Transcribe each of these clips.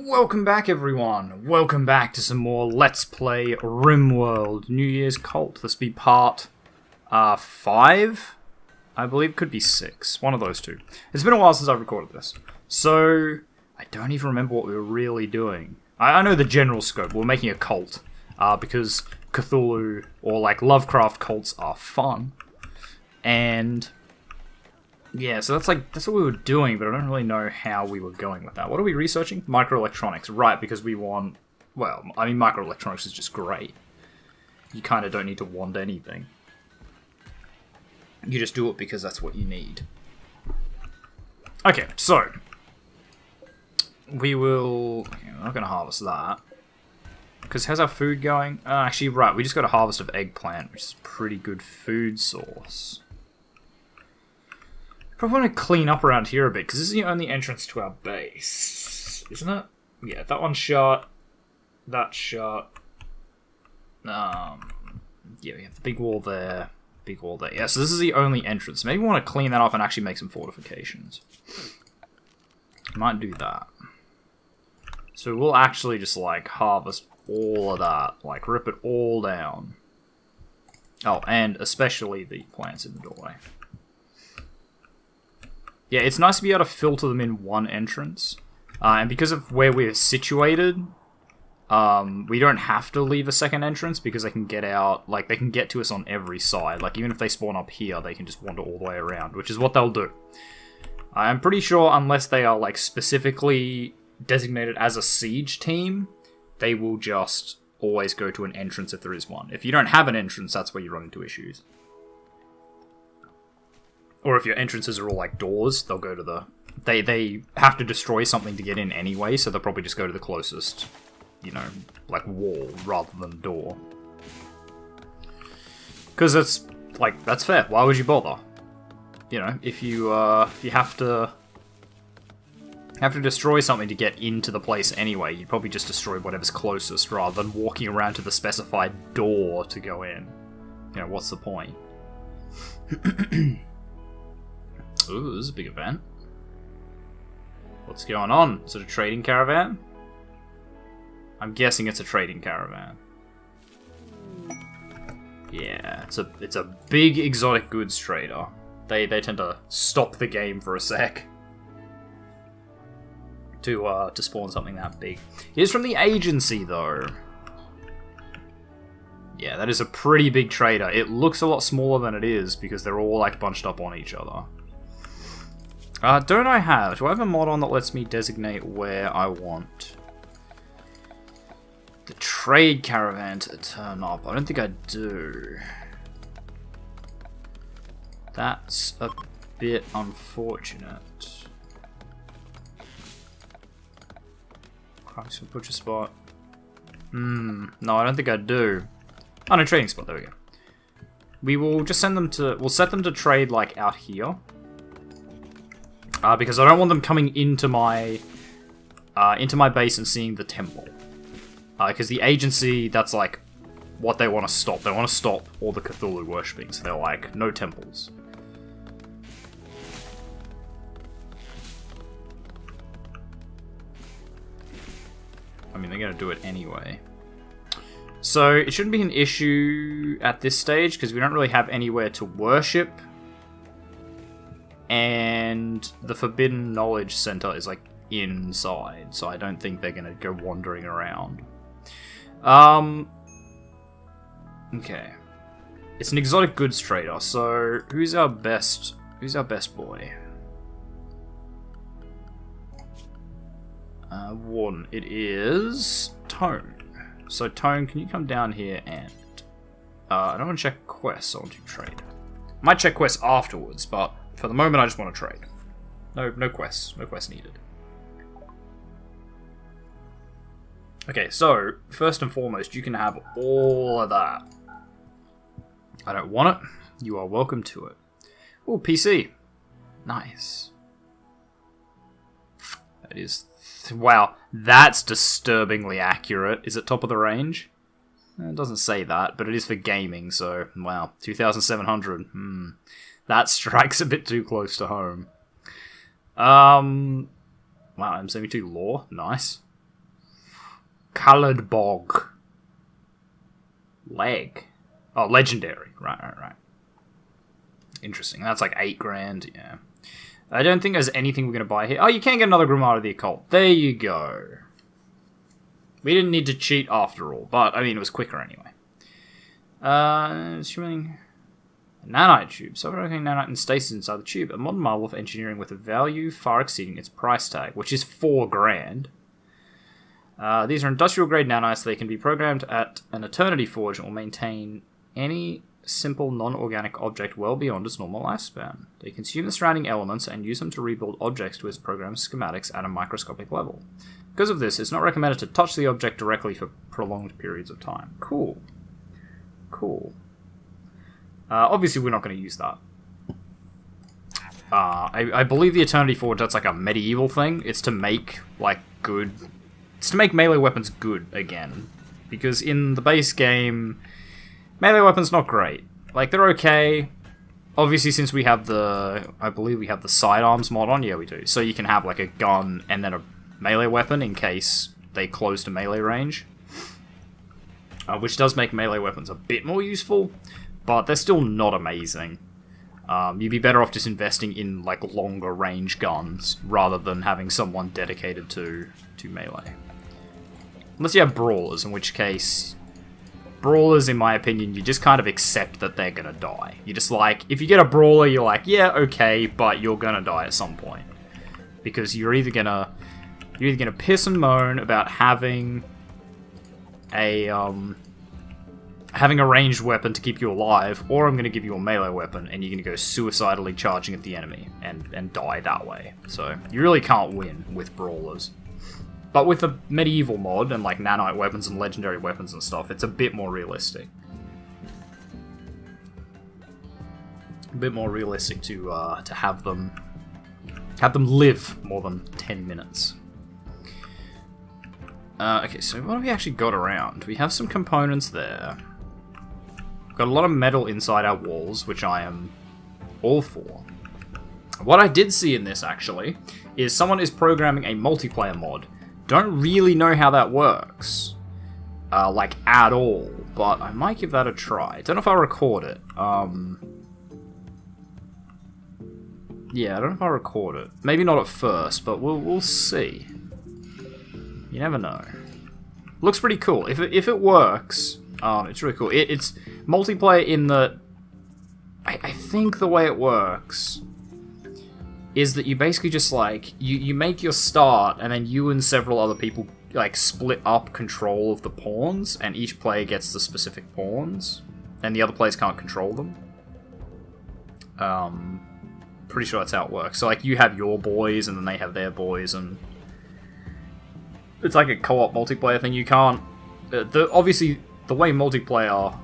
Welcome back, everyone. Welcome back to some more Let's Play RimWorld New Year's Cult. This be part 5, I believe. Could be 6. One of those two. It's been a while since I've recorded this, so I don't even remember what we were really doing. I know the general scope. We're making a cult because Cthulhu or like Lovecraft cults are fun, and yeah, so that's what we were doing, but I don't really know how we were going with that. What are we researching? Microelectronics, right, because we want, well, I mean, microelectronics is just great. You kind of don't need to want anything. You just do it because that's what you need. Okay, so we will, okay, we're not going to harvest that. Because how's our food going? Actually, right, we just got a harvest of eggplant, which is a pretty good food source. Probably want to clean up around here a bit, because this is the only entrance to our base, isn't it? Yeah, that one's shut. That's shut. Yeah, we have the big wall there. Big wall there. Yeah, so this is the only entrance. Maybe we want to clean that up and actually make some fortifications. Might do that. So we'll actually just, like, harvest all of that. Like, rip it all down. Oh, and especially the plants in the doorway. Yeah, it's nice to be able to filter them in one entrance. And because of where we're situated, we don't have to leave a second entrance because they can get out, like, they can get to us on every side. Like, even if they spawn up here, they can just wander all the way around, which is what they'll do. I'm pretty sure unless they are, like, specifically designated as a siege team, they will just always go to an entrance if there is one. If you don't have an entrance, that's where you run into issues. Or if your entrances are all like doors, they'll go to the... They have to destroy something to get in anyway, so they'll probably just go to the closest, you know, like wall rather than door. Because it's, like, that's fair. Why would you bother? You know, if you have to destroy something to get into the place anyway, you'd probably just destroy whatever's closest rather than walking around to the specified door to go in. You know, what's the point? Ooh, this is a big event. What's going on? Is it a trading caravan? I'm guessing it's a trading caravan. Yeah, it's a big exotic goods trader. They tend to stop the game for a sec to spawn something that big. It is from the agency though. Yeah, that is a pretty big trader. It looks a lot smaller than it is because they're all like bunched up on each other. Do I have a mod on that lets me designate where I want the trade caravan to turn up? I don't think I do. That's a bit unfortunate. Christ, butcher spot. No, I don't think I do. Oh, no, trading spot, there we go. We will just send them to, we'll set them to trade, like, out here. Because I don't want them coming into my base and seeing the temple. Because the agency, that's like what they want to stop. They want to stop all the Cthulhu worshipping, so they're like, no temples. I mean, they're going to do it anyway. So, it shouldn't be an issue at this stage, because we don't really have anywhere to worship. And the Forbidden Knowledge Center is, like, inside, so I don't think they're gonna go wandering around. Okay. It's an exotic goods trader, so who's our best boy? Warden. It is Tone. So, Tone, can you come down here and... I don't want to check quests, I want to trade. I might check quests afterwards, but... for the moment, I just want to trade. No quests. No quests needed. Okay, so, first and foremost, you can have all of that. I don't want it. You are welcome to it. Ooh, PC. Nice. That is... wow, that's disturbingly accurate. Is it top of the range? It doesn't say that, but it is for gaming, so, wow. 2,700. That strikes a bit too close to home. Wow, M72 lore. Nice. Coloured Bog. Leg. Oh, legendary. Right. Interesting. That's like 8 grand, yeah. I don't think there's anything we're going to buy here. Oh, you can get another Grimoire of the Occult. There you go. We didn't need to cheat after all, but, I mean, it was quicker anyway. Streaming... Nanite tube. Self-replicating nanite and stasis inside the tube. A modern marvel of engineering with a value far exceeding its price tag, which is 4 grand. These are industrial-grade nanites. They can be programmed at an Eternity Forge and will maintain any simple non-organic object well beyond its normal lifespan. They consume the surrounding elements and use them to rebuild objects to its programmed schematics at a microscopic level. Because of this, it's not recommended to touch the object directly for prolonged periods of time. Cool. Obviously, we're not going to use that. I believe the Eternity Forge, that's like a medieval thing. It's to make, like, good... It's to make melee weapons good again. Because in the base game, melee weapons not great. Like, they're okay. Obviously, since we have the... I believe we have the sidearms mod on. Yeah, we do. So you can have, like, a gun and then a melee weapon in case they close to melee range. Which does make melee weapons a bit more useful, but they're still not amazing. You'd be better off just investing in, like, longer range guns rather than having someone dedicated to melee. Unless you have brawlers, in which case... Brawlers, in my opinion, you just kind of accept that they're gonna die. You just like, if you get a brawler, you're like, yeah, okay, but you're gonna die at some point. Because you're either gonna piss and moan about having a ranged weapon to keep you alive, or I'm gonna give you a melee weapon and you're gonna go suicidally charging at the enemy and die that way. So you really can't win with brawlers. But with the medieval mod and like nanite weapons and legendary weapons and stuff, it's a bit more realistic. A bit more realistic to have them live more than 10 minutes. Okay, so what have we actually got around? We have some components there. Got a lot of metal inside our walls, which I am all for. What I did see in this, actually, is someone is programming a multiplayer mod. Don't really know how that works, like, at all, but I might give that a try. Don't know if I'll record it. Yeah, I don't know if I'll record it. Maybe not at first, but we'll see. You never know. Looks pretty cool. If it works, it's really cool. It's multiplayer in the... I think the way it works is that you basically just, like, you make your start, and then you and several other people, like, split up control of the pawns, and each player gets the specific pawns, and the other players can't control them. Pretty sure that's how it works. So, like, you have your boys, and then they have their boys, and... It's like a co-op multiplayer thing. You can't... obviously, the way multiplayer...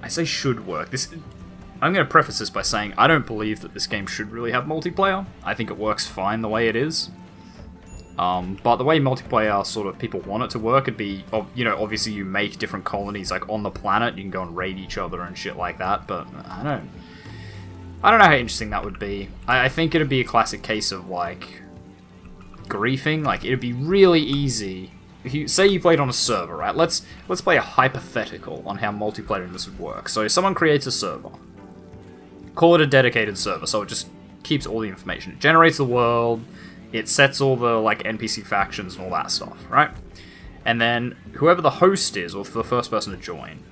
I say should work. I'm going to preface this by saying I don't believe that this game should really have multiplayer. I think it works fine the way it is. But the way multiplayer sort of people want it to work, it'd be, you know, obviously you make different colonies like on the planet, you can go and raid each other and shit like that, but I don't know how interesting that would be. I think it'd be a classic case of like griefing. Like it'd be really easy. If you say you played on a server, right? Let's play a hypothetical on how multiplayer in this would work. So someone creates a server. Call it a dedicated server, so it just keeps all the information. It generates the world, it sets all the like NPC factions and all that stuff, right? And then whoever the host is, or the first person to join,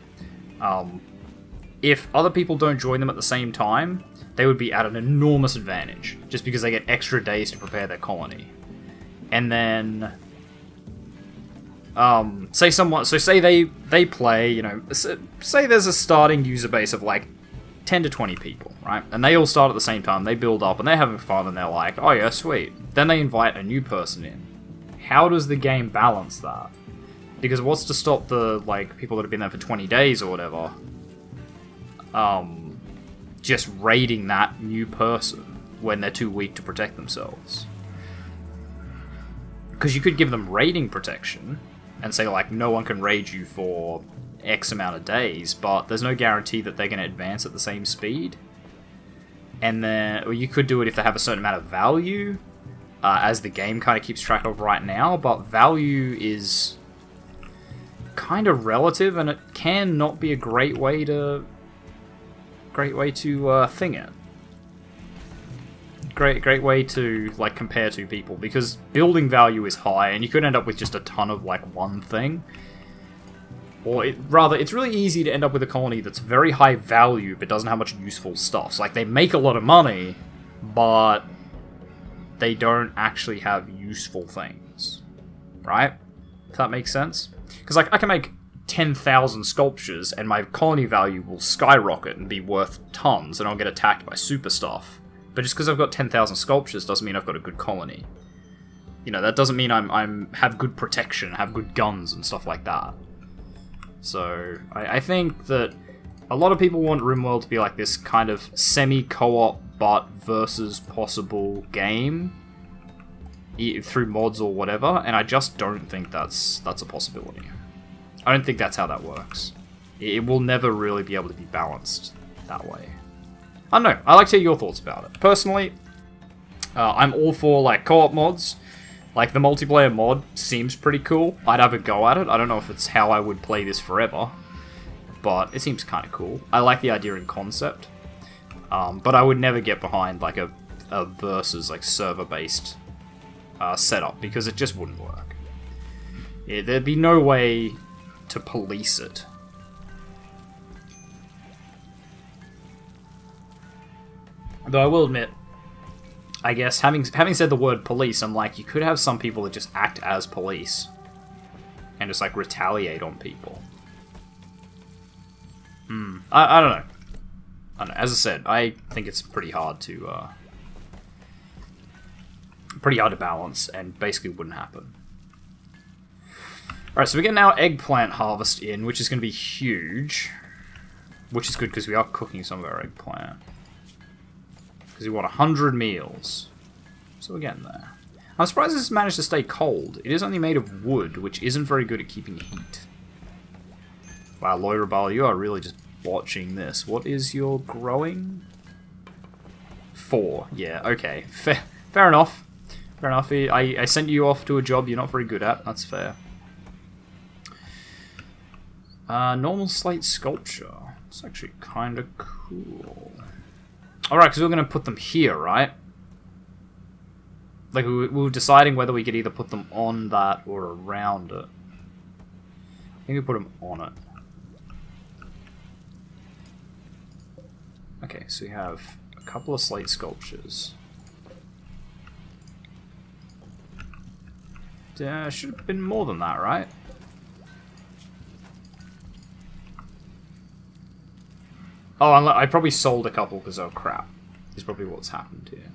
if other people don't join them at the same time, they would be at an enormous advantage, just because they get extra days to prepare their colony. And then, say they play, you know, say there's a starting user base of like 10 to 20 people, right? And they all start at the same time, they build up, and they're having fun, and they're like, oh yeah, sweet. Then they invite a new person in. How does the game balance that? Because what's to stop the, like, people that have been there for 20 days or whatever, just raiding that new person when they're too weak to protect themselves? Because you could give them raiding protection, and say, like, no one can raid you for X amount of days, but there's no guarantee that they're going to advance at the same speed. And then, or you could do it if they have a certain amount of value, as the game kind of keeps track of right now, but value is kind of relative, and it can not be a great way to thing it. Great way to like compare two people, because building value is high, and you could end up with just a ton of like one thing. Or it's really easy to end up with a colony that's very high value but doesn't have much useful stuff. So like they make a lot of money, but they don't actually have useful things, right? If that makes sense. Because like I can make 10,000 sculptures and my colony value will skyrocket and be worth tons, and I'll get attacked by super stuff. But just because I've got 10,000 sculptures doesn't mean I've got a good colony. You know, that doesn't mean I'm have good protection, have good guns and stuff like that. So I think that a lot of people want RimWorld to be like this kind of semi-co-op but versus possible game through mods or whatever, and I just don't think that's a possibility. I don't think that's how that works. It will never really be able to be balanced that way. I don't know. I like to hear your thoughts about it. Personally, I'm all for like co-op mods. Like the multiplayer mod seems pretty cool. I'd have a go at it. I don't know if it's how I would play this forever, but it seems kind of cool. I like the idea in concept, but I would never get behind like a versus like server-based setup, because it just wouldn't work. There'd be no way to police it. Though I will admit, I guess, having said the word police, I'm like, you could have some people that just act as police and just, like, retaliate on people. I don't know. I don't know. As I said, I think it's pretty hard to balance, and basically wouldn't happen. Alright, so we're getting our eggplant harvest in, which is going to be huge. Which is good, because we are cooking some of our eggplant. Because we want 100 meals. So we're getting there. I'm surprised this has managed to stay cold. It is only made of wood, which isn't very good at keeping heat. Wow, Loirabal, you are really just watching this. What is your growing? 4. Yeah, okay. Fair enough. Fair enough. I sent you off to a job you're not very good at. That's fair. Normal slate sculpture. It's actually kind of cool. Alright, because we're going to put them here, right? Like, we were deciding whether we could either put them on that or around it. I think we put them on it. Okay, so we have a couple of slate sculptures. Should have been more than that, right? Oh, I probably sold a couple because they were crap. Is probably what's happened here.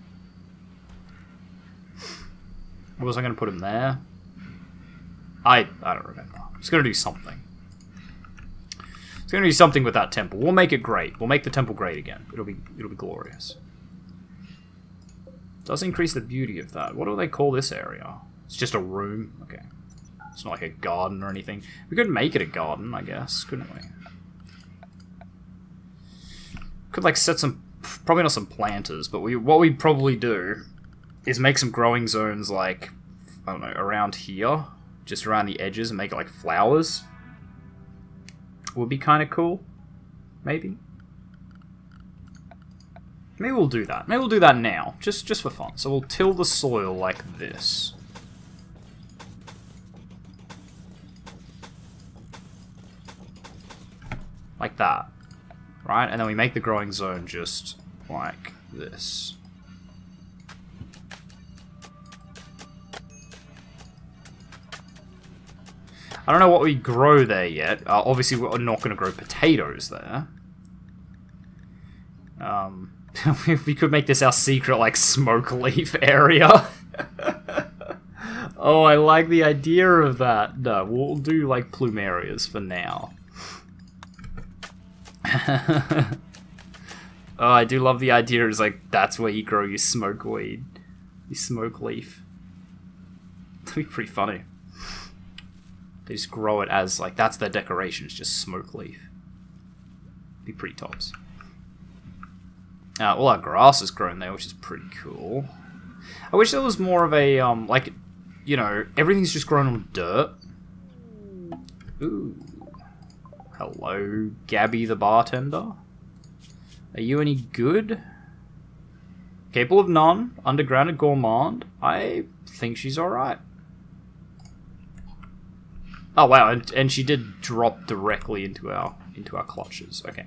Or was I going to put him there? I don't remember. It's going to do something. It's going to do something with that temple. We'll make it great. We'll make the temple great again. It'll be glorious. It does increase the beauty of that. What do they call this area? It's just a room. Okay. It's not like a garden or anything. We could make it a garden, I guess, couldn't we? Could like set some, probably not some planters, but what we'd probably do is make some growing zones like, I don't know, around here, just around the edges, and make it like flowers. Would be kind of cool, maybe. Maybe we'll do that. Maybe we'll do that now, just for fun. So we'll till the soil like this. Like that. Right, and then we make the growing zone just like this. I don't know what we grow there yet. Obviously, we're not going to grow potatoes there. We could make this our secret, like, smoke leaf area. Oh, I like the idea of that. No, we'll do, like, plumerias for now. Oh, I do love the idea. It's like, that's where you grow your smoke weed. Your smoke leaf. That'd be pretty funny. They just grow it as, like, that's their decoration. It's just smoke leaf. Be pretty tops. All our grass is grown there, which is pretty cool. I wish there was more of a, like, you know, everything's just grown on dirt. Ooh. Hello, Gabby the bartender. Are you any good? Capable of none, underground and gourmand. I think she's alright. Oh wow, and she did drop directly into our clutches. Okay.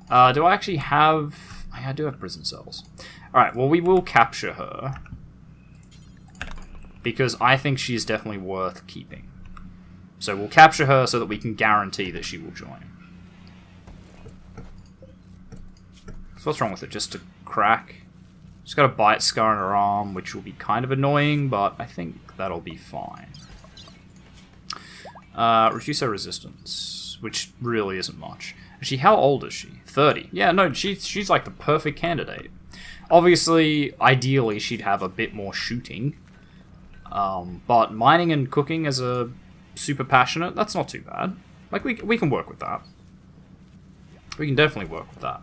Do I actually have... I do have prison cells. Alright, well we will capture her. Because I think she is definitely worth keeping. So we'll capture her so that we can guarantee that she will join. So what's wrong with it? Just a crack? She's got a bite scar on her arm, which will be kind of annoying, but I think that'll be fine. Reduce her resistance, which really isn't much. Actually, how old is she? 30. Yeah, no, she's like the perfect candidate. Obviously, ideally, she'd have a bit more shooting. But mining and cooking as a super passionate, that's not too bad. Like, we can work with that. We can definitely work with that.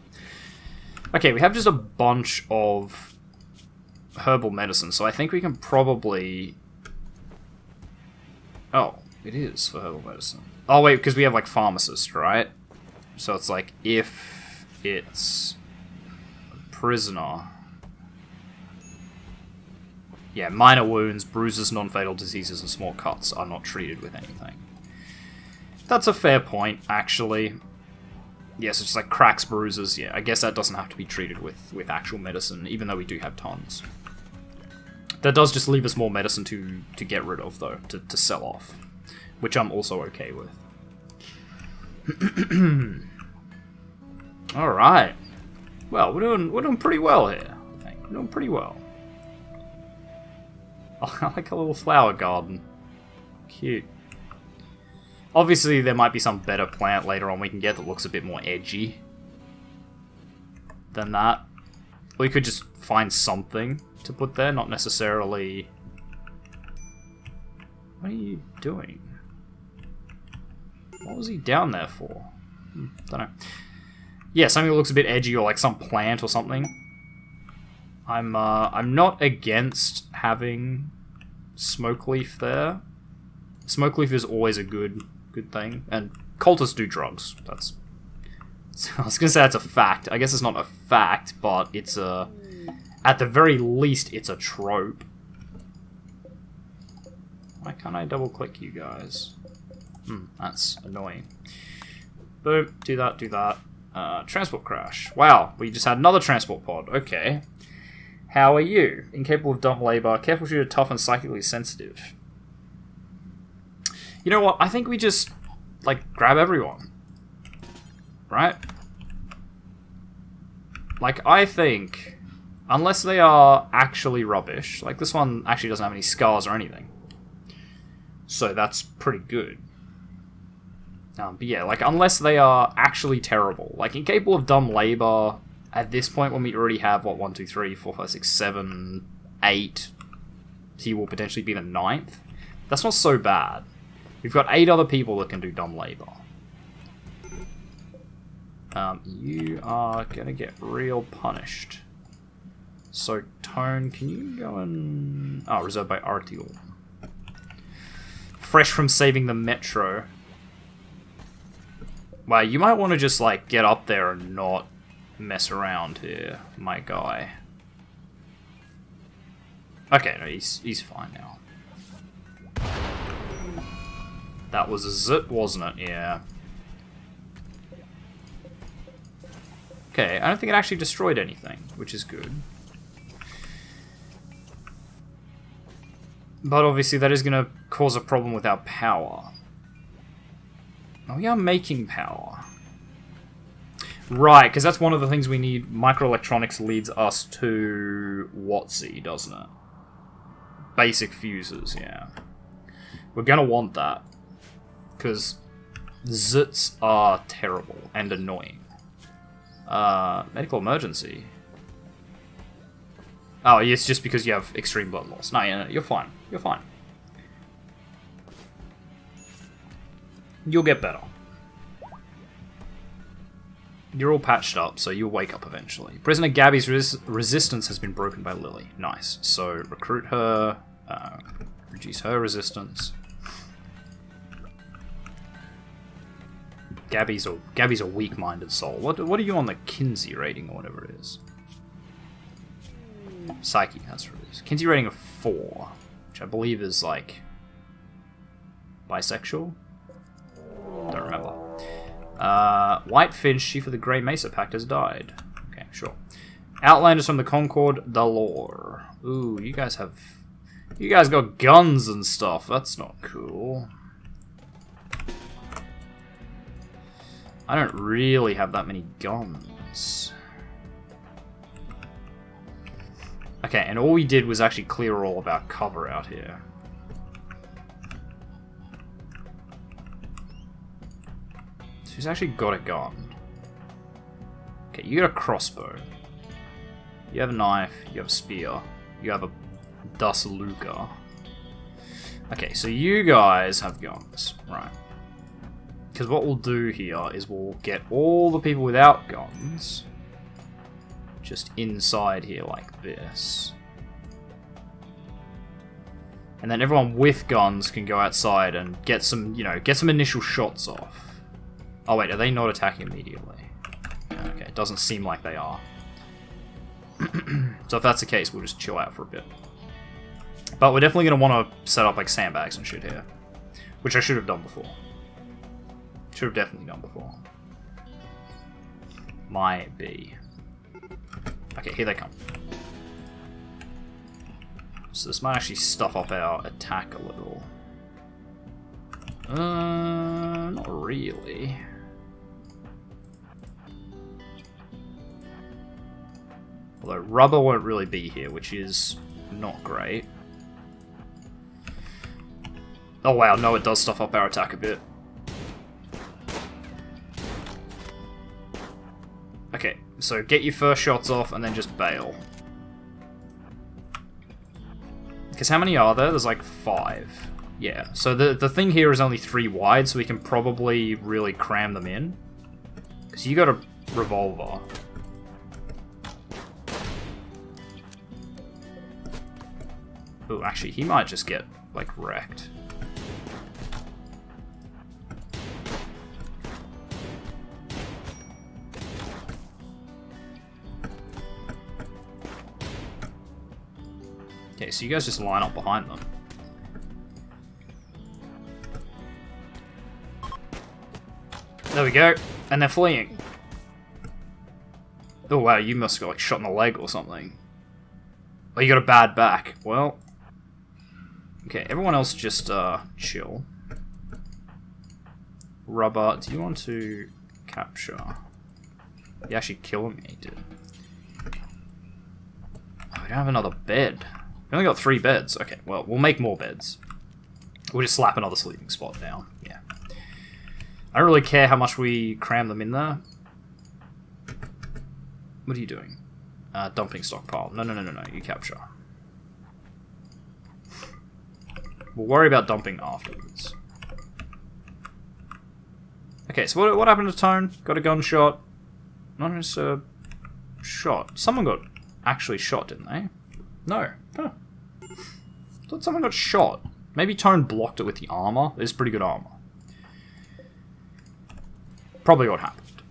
Okay, we have just a bunch of herbal medicine, so I think we can probably... Oh, it is for herbal medicine. Oh, wait, because we have, like, pharmacist, right? So it's like, if it's a prisoner... Yeah, minor wounds, bruises, non-fatal diseases, and small cuts are not treated with anything. That's a fair point, actually. Yes, it's like cracks, bruises, yeah, I guess that doesn't have to be treated with actual medicine, even though we do have tons. That does just leave us more medicine to get rid of, though, to sell off. Which I'm also okay with. Alright. Well, we're doing pretty well here, I think. We're doing pretty well. I like a little flower garden. Cute. Obviously, there might be some better plant later on we can get that looks a bit more edgy than that. We could just find something to put there, not necessarily... What are you doing? What was he down there for? Don't know. Yeah, something that looks a bit edgy, or like some plant or something. I'm not against having smoke leaf there. Smoke leaf is always a good thing, and cultists do drugs. That's... I was gonna say that's a fact. I guess it's not a fact, but it's a... At the very least, it's a trope. Why can't I double click you guys? That's annoying. Boom, do that, do that. Transport crash. Wow, we just had another transport pod. Okay. How are you? Incapable of dumb labor, careful shooter, tough and psychically sensitive. You know what? I think we just, like, grab everyone. Right? Like, I think, unless they are actually rubbish, like this one actually doesn't have any scars or anything. So that's pretty good. But yeah, like, unless they are actually terrible. Like, incapable of dumb labor, at this point when we already have, what, 1, 2, 3, 4, 5, 6, 7, 8, he will potentially be the 9th. That's not so bad. We've got 8 other people that can do dumb labor. You are gonna get real punished. So, Tone, can you go and... Oh, reserved by Artiel. Fresh from saving the Metro. Wow, you might want to just, like, get up there and not mess around here, my guy. Okay, no, he's fine now. That was a zit, wasn't it? Yeah. Okay, I don't think it actually destroyed anything, which is good. But obviously that is going to cause a problem with our power. We are making power. Right, because that's one of the things we need. Microelectronics leads us to WotC, doesn't it? Basic fuses, yeah. We're going to want that. Because zits are terrible and annoying. Medical emergency. Oh, it's just because you have extreme blood loss. No, you're fine. You're fine. You'll get better. You're all patched up, so you'll wake up eventually. Prisoner Gabby's resistance has been broken by Lily. Nice. So, recruit her, reduce her resistance. Gabby's a weak-minded soul. What are you on the Kinsey rating or whatever it is? Psyche, that's what it is. Kinsey rating of 4, which I believe is like bisexual. Don't remember. White Finch, chief of the Grey Mesa Pact, has died. Okay, sure. Outlanders from the Concord, Dalor. Ooh, you guys got guns and stuff. That's not cool. I don't really have that many guns. Okay, and all we did was actually clear all of our cover out here. So he's actually got a gun. Okay, you got a crossbow. You have a knife, you have a spear, you have a Das Luca. Okay, so you guys have guns, right. Because what we'll do here is we'll get all the people without guns just inside here like this. And then everyone with guns can go outside and get some, get some initial shots off. Oh wait, are they not attacking immediately? Okay, it doesn't seem like they are. So if that's the case, we'll just chill out for a bit. But we're definitely going to want to set up like sandbags and shit here. Which I should have done before. Should have definitely done before. Might be. Okay, here they come. So this might actually stuff up our attack a little. Not really. Although rubber won't really be here, which is not great. Oh wow, no, it does stuff up our attack a bit. Okay, so get your first shots off and then just bail. Because how many are there? There's like 5. Yeah, so the thing here is only 3 wide, so we can probably really cram them in. Because you got a revolver. Oh, actually, he might just get, like, wrecked. Okay, so you guys just line up behind them. There we go. And they're fleeing. Oh wow, you must have got like shot in the leg or something. Oh, you got a bad back. Well. Okay, everyone else just chill. Rubber, do you want to capture? You actually kill him? Yeah, you did. Oh, we don't have another bed. We only got 3 beds. Okay, well, we'll make more beds. We'll just slap another sleeping spot down. Yeah. I don't really care how much we cram them in there. What are you doing? Dumping stockpile. No, you capture. We'll worry about dumping afterwards. Okay, so what happened to Tone? Got a gunshot. Not just a shot. Someone got actually shot, didn't they? No. Huh. Thought someone got shot. Maybe Tone blocked it with the armor. There's pretty good armor. Probably what happened.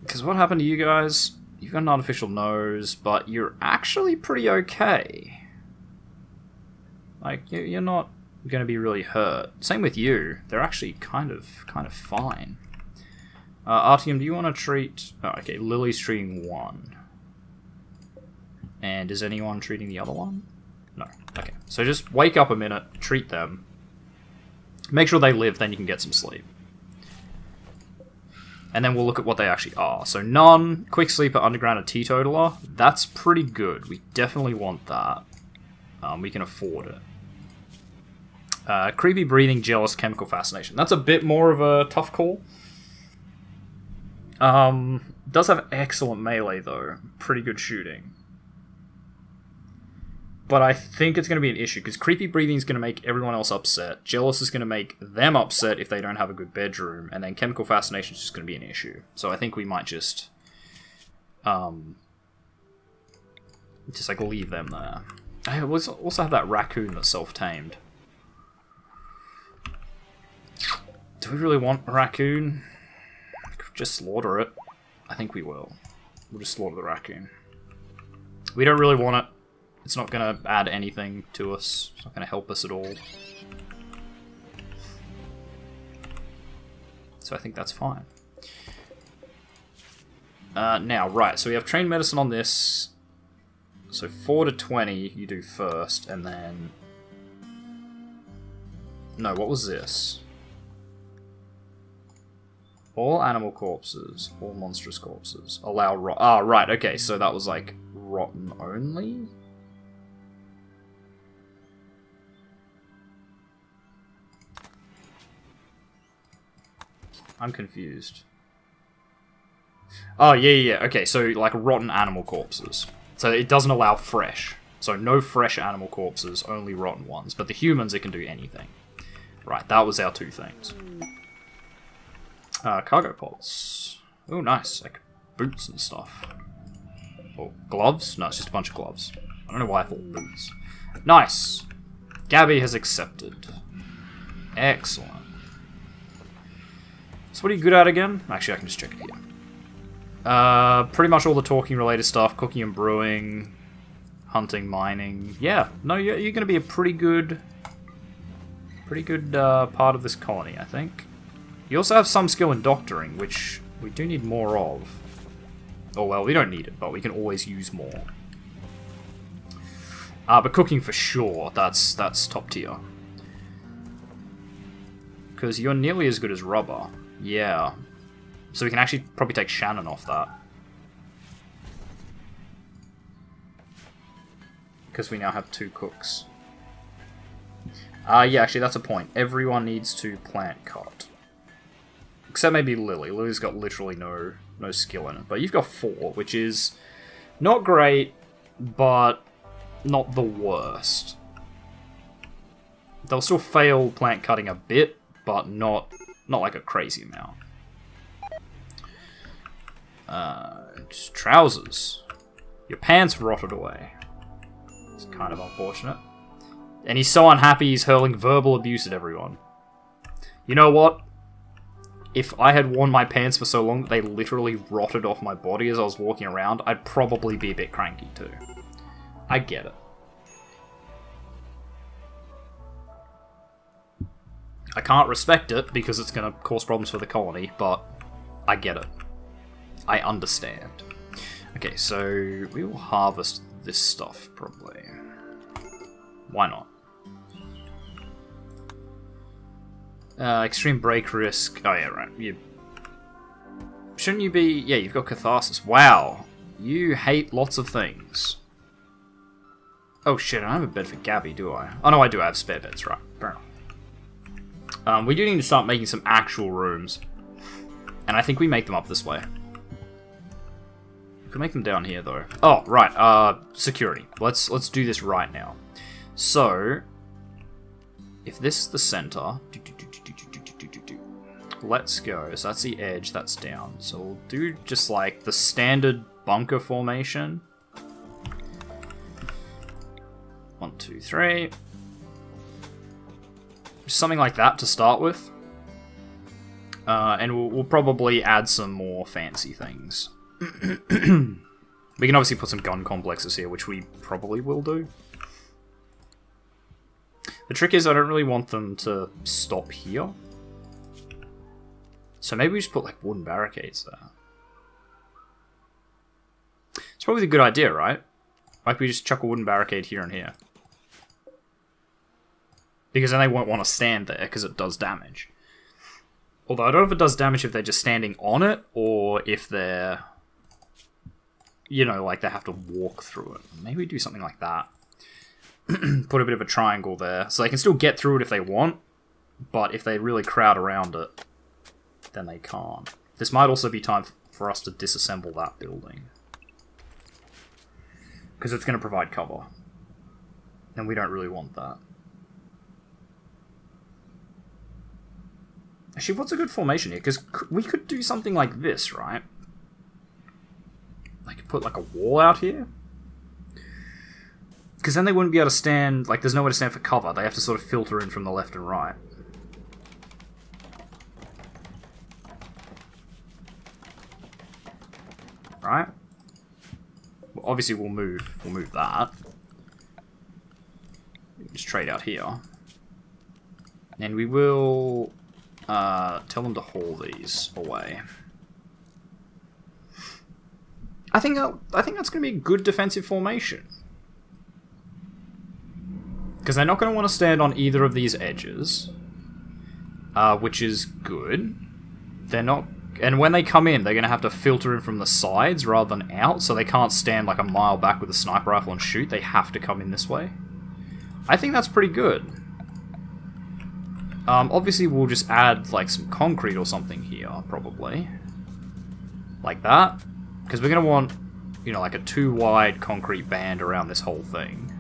Because what happened to you guys? You've got an artificial nose, but you're actually pretty okay. Like, you're not going to be really hurt. Same with you. They're actually kind of fine. Artyom, do you want to treat... Oh, okay, Lily's treating one. And is anyone treating the other one? No. Okay, so just wake up a minute, treat them. Make sure they live, then you can get some sleep. And then we'll look at what they actually are. So none, quick sleeper, underground, and teetotaler. That's pretty good. We definitely want that. We can afford it. Creepy breathing, jealous, chemical fascination. That's a bit more of a tough call. Does have excellent melee though. Pretty good shooting. But I think it's going to be an issue, because creepy breathing is going to make everyone else upset. Jealous is going to make them upset if they don't have a good bedroom. And then chemical fascination is just going to be an issue. So I think we might just like leave them there. I also have that raccoon that's self-tamed. Do we really want a raccoon? Just slaughter it. I think we will. We'll just slaughter the raccoon. We don't really want it. It's not going to add anything to us. It's not going to help us at all. So I think that's fine. Now, right, so we have trained medicine on this. So 4 to 20 you do first, and then... No, what was this? All animal corpses, all monstrous corpses, allow rot. Ah, right, okay, so that was like rotten only? I'm confused. Oh, yeah, okay, so like rotten animal corpses. So it doesn't allow fresh. So no fresh animal corpses, only rotten ones. But the humans, it can do anything. Right, that was our two things. Cargo pods. Oh, nice. Like boots and stuff. Or gloves? No, it's just a bunch of gloves. I don't know why I thought boots. Nice. Gabby has accepted. Excellent. So what are you good at again? Actually, I can just check it here. Pretty much all the talking related stuff. Cooking and brewing. Hunting, mining. Yeah, no, you're going to be a pretty good part of this colony, I think. You also have some skill in doctoring, which we do need more of. Oh, well, we don't need it, but we can always use more. But cooking for sure, that's top tier. Because you're nearly as good as Rubber. Yeah. So we can actually probably take Shannon off that. Because we now have 2 cooks. Yeah, actually, that's a point. Everyone needs to plant cut. Except maybe Lily. Lily's got literally no skill in it. But you've got 4, which is not great, but not the worst. They'll still fail plant cutting a bit, but not like a crazy amount. Trousers. Your pants rotted away. It's kind of unfortunate. And he's so unhappy he's hurling verbal abuse at everyone. You know what? If I had worn my pants for so long that they literally rotted off my body as I was walking around, I'd probably be a bit cranky too. I get it. I can't respect it because it's going to cause problems for the colony, but I get it. I understand. Okay, so we will harvest this stuff, probably. Why not? Extreme break risk. Oh yeah, right. Shouldn't you be... Yeah, you've got Catharsis. Wow. You hate lots of things. Oh shit, I don't have a bed for Gabby, do I? Oh no, I do. I have spare beds, right. Fair enough. We do need to start making some actual rooms. And I think we make them up this way. We can make them down here, though. Oh, right. Security. Let's do this right now. So, if this is the center... Let's go. So that's the edge, that's down. So we'll do just like the standard bunker formation. 1, 2, 3. Something like that to start with. And we'll probably add some more fancy things. We can obviously put some gun complexes here, which we probably will do. The trick is I don't really want them to stop here. So maybe we just put like wooden barricades there. It's probably a good idea, right? Like we just chuck a wooden barricade here and here. Because then they won't want to stand there, because it does damage. Although I don't know if it does damage if they're just standing on it, or if they're... You know, like they have to walk through it. Maybe we do something like that. Put a bit of a triangle there. So they can still get through it if they want, but if they really crowd around it, then they can't. This might also be time for us to disassemble that building. Because it's going to provide cover. And we don't really want that. Actually, what's a good formation here? Because we could do something like this, right? Like, put like a wall out here? Because then they wouldn't be able to stand... Like, there's nowhere to stand for cover. They have to sort of filter in from the left and right. right? Well, obviously, we'll move that. Just trade out here. And we will tell them to haul these away. I think that's going to be a good defensive formation. Because they're not going to want to stand on either of these edges. Which is good. They're not... And when they come in, they're going to have to filter in from the sides rather than out, so they can't stand like a mile back with a sniper rifle and shoot. They have to come in this way. I think that's pretty good. Obviously, we'll just add like some concrete or something here, probably. Like that. Because we're going to want, you know, like a 2-wide concrete band around this whole thing.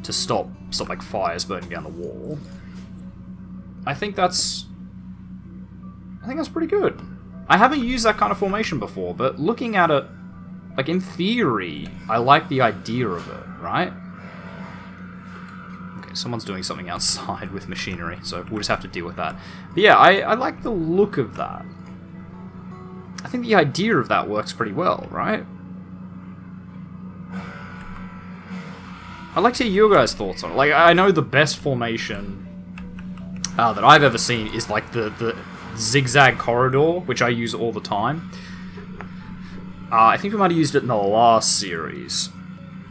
To stop like fires burning down the wall. I think that's pretty good. I haven't used that kind of formation before, but looking at it, like in theory, I like the idea of it, right? Okay, someone's doing something outside with machinery, so we'll just have to deal with that. But yeah, I like the look of that. I think the idea of that works pretty well, right? I'd like to hear your guys' thoughts on it. Like, I know the best formation that I've ever seen is like the zigzag corridor, which I use all the time. I think we might have used it in the last series,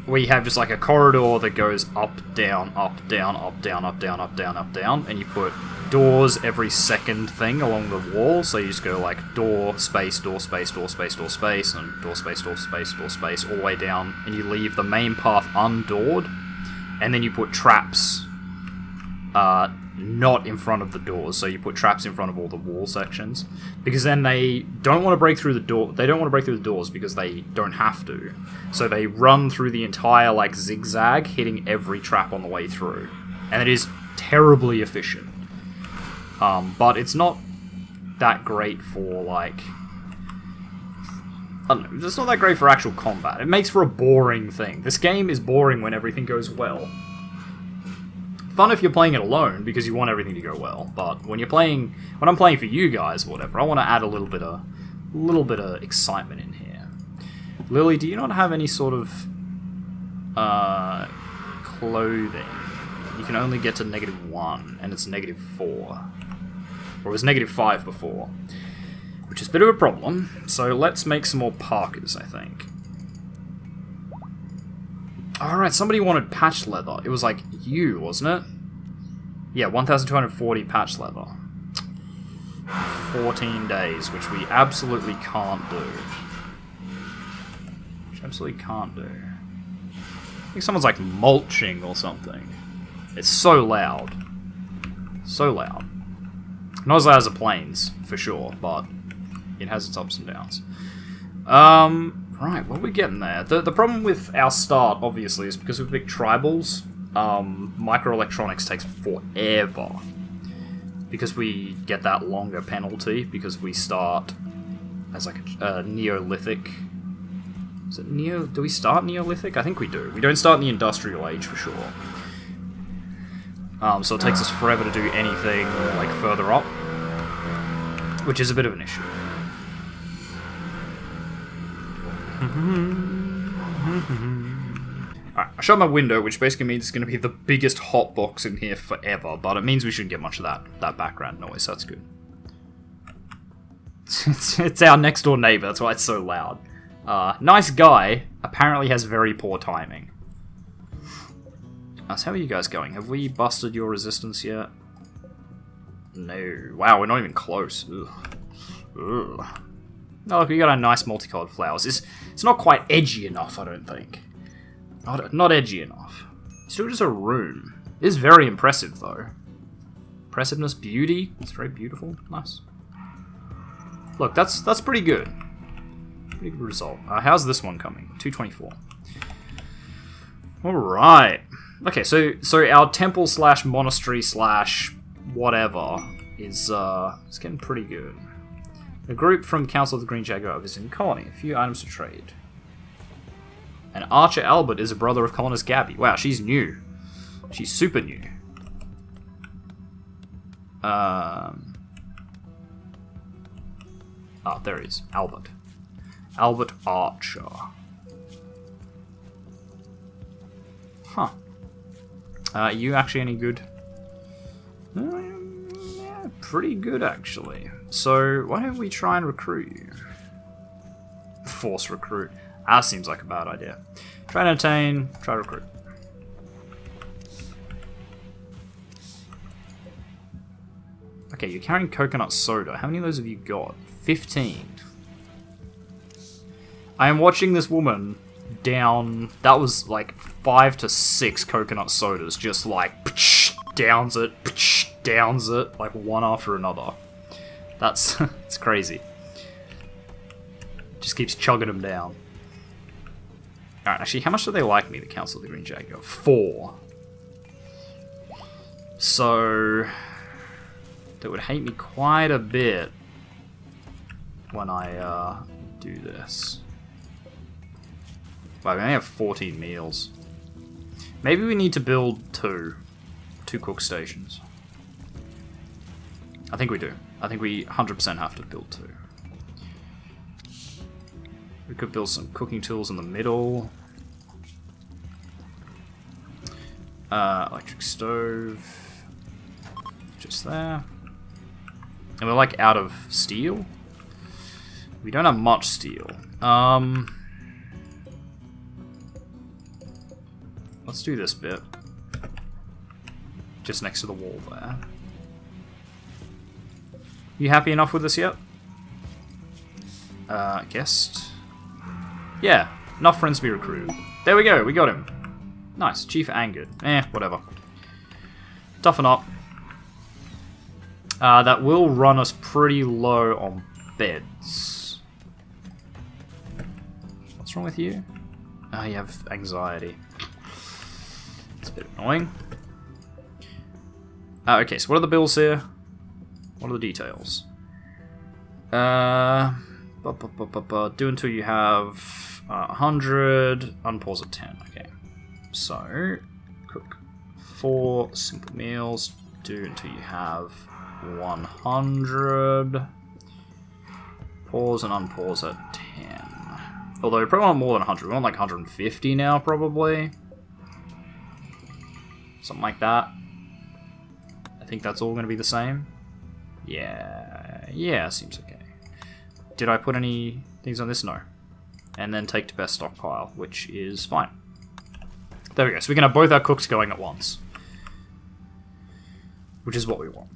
where you have just like a corridor that goes up, down, up, down, up, down, up, down, up, down, up, down, and you put doors every second thing along the wall, so you just go like door, space, door, space, door, space, door, space, and door, space, door, space, door, space, all the way down, and you leave the main path undoored, and then you put traps not in front of the doors, so you put traps in front of all the wall sections, because then they don't want to break through the door. They don't want to break through the doors because they don't have to, so they run through the entire like zigzag, hitting every trap on the way through, and it is terribly efficient. But it's not that great for like, I don't know, it's not that great for actual combat. It makes for a boring thing. This game is boring when everything goes well. Fun if you're playing it alone because you want everything to go well, but when I'm playing for you guys or whatever, I want to add a little bit of excitement in here. Lily, do you not have any sort of clothing? You can only get to -1, and it's -4, or it was -5 before, which is a bit of a problem. So let's make some more parkas, I think. Alright, somebody wanted patch leather. It was like you, wasn't it? Yeah, 1,240 patch leather. 14 days, which we absolutely can't do. I think someone's like mulching or something. It's so loud. So loud. Not as loud as the planes, for sure, but it has its ups and downs. Right, what are we getting there? The problem with our start, obviously, is because we're big tribals, microelectronics takes forever. Because we get that longer penalty, because we start as like a Neolithic. Is it do we start Neolithic? I think we do. We don't start in the Industrial Age, for sure. So it takes us forever to do anything, like, further up. Which is a bit of an issue. Alright, I shut my window, which basically means it's going to be the biggest hotbox in here forever, but it means we shouldn't get much of that background noise, so that's good. It's our next door neighbor, that's why it's so loud. Nice guy, apparently has very poor timing. So how are you guys going? Have we busted your resistance yet? No. Wow, we're not even close. Ugh. Ugh. Oh, look, we got a nice multicolored flowers. It's not quite edgy enough, I don't think. Not edgy enough. Still just a room. It is very impressive, though. Impressiveness, beauty. It's very beautiful. Nice. Look, that's pretty good. Pretty good result. How's this one coming? 224. Alright. Okay, so our temple slash monastery slash whatever is getting pretty good. A group from Council of the Green Jaguar are visiting the colony. A few items to trade. And Archer Albert is a brother of colonist Gabby. Wow, she's new. She's super new. Oh, there he is. Albert. Albert Archer. Huh. You actually any good? Yeah, pretty good actually. So why don't we try and recruit you? Force recruit. That seems like a bad idea. Try and entertain, try recruit. Okay, you're carrying coconut soda. How many of those have you got? 15. I am watching this woman down... That was like 5 to 6 coconut sodas. Just like... Downs it. Downs it. Like one after another. That's... it's crazy. Just keeps chugging them down. Alright, actually, how much do they like me, the Council of the Green Jaguar? 4. So... They would hate me quite a bit when I do this. Well, we only have 14 meals. Maybe we need to build 2 cook stations. I think we do. I think we 100% have to build 2. We could build some cooking tools in the middle. Electric stove. Just there. And we're like out of steel. We don't have much steel. Let's do this bit. Just next to the wall there. You happy enough with this yet? Guest. Yeah, enough friends to be recruited. There we go, we got him. Nice, Chief angered. Whatever. Toughen up. That will run us pretty low on beds. What's wrong with you? Oh, you have anxiety. It's a bit annoying. Okay, so what are the bills here? What are the details? Do until you have 100, unpause at 10. Okay. So, cook 4 simple meals. Do until you have 100. Pause and unpause at 10. Although we probably want more than 100. We want like 150 now, probably. Something like that. I think that's all going to be the same. Yeah, seems okay. Did I put any things on this? No. And then take to best stockpile, which is fine. There we go. So we can have both our cooks going at once. Which is what we want.